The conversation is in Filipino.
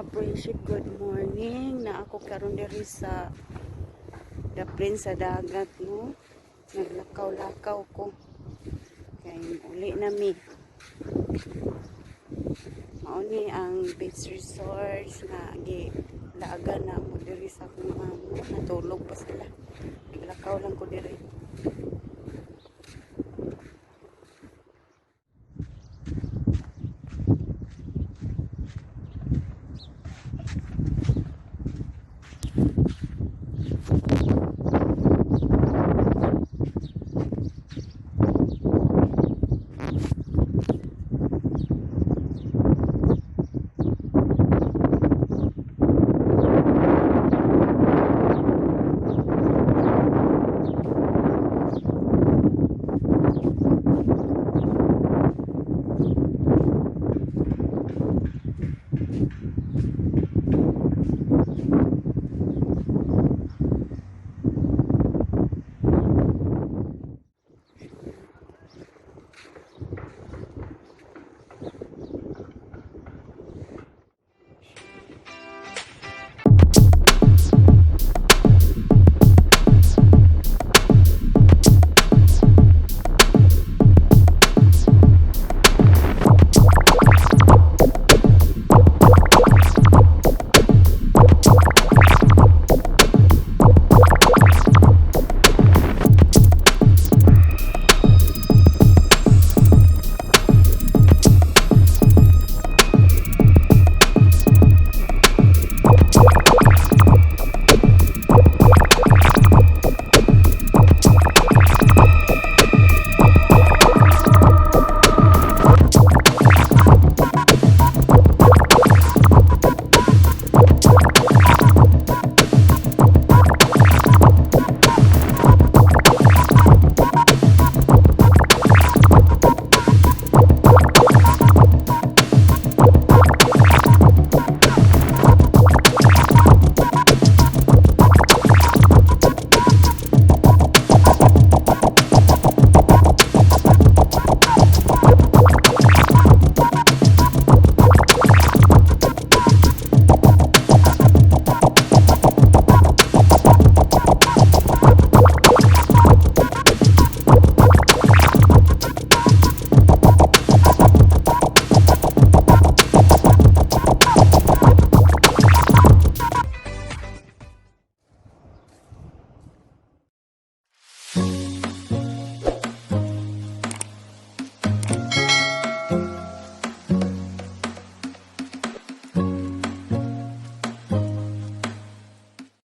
ka-appreciate, good morning. Na ako karon diri sa daprin sa dagat, no. Naglakaw-lakaw ko. Kay uli na mi. Mauni ang beach resort nga gilaga na mo diri sa akong amo. Natulog pa sila. Naglakaw lang ko diri.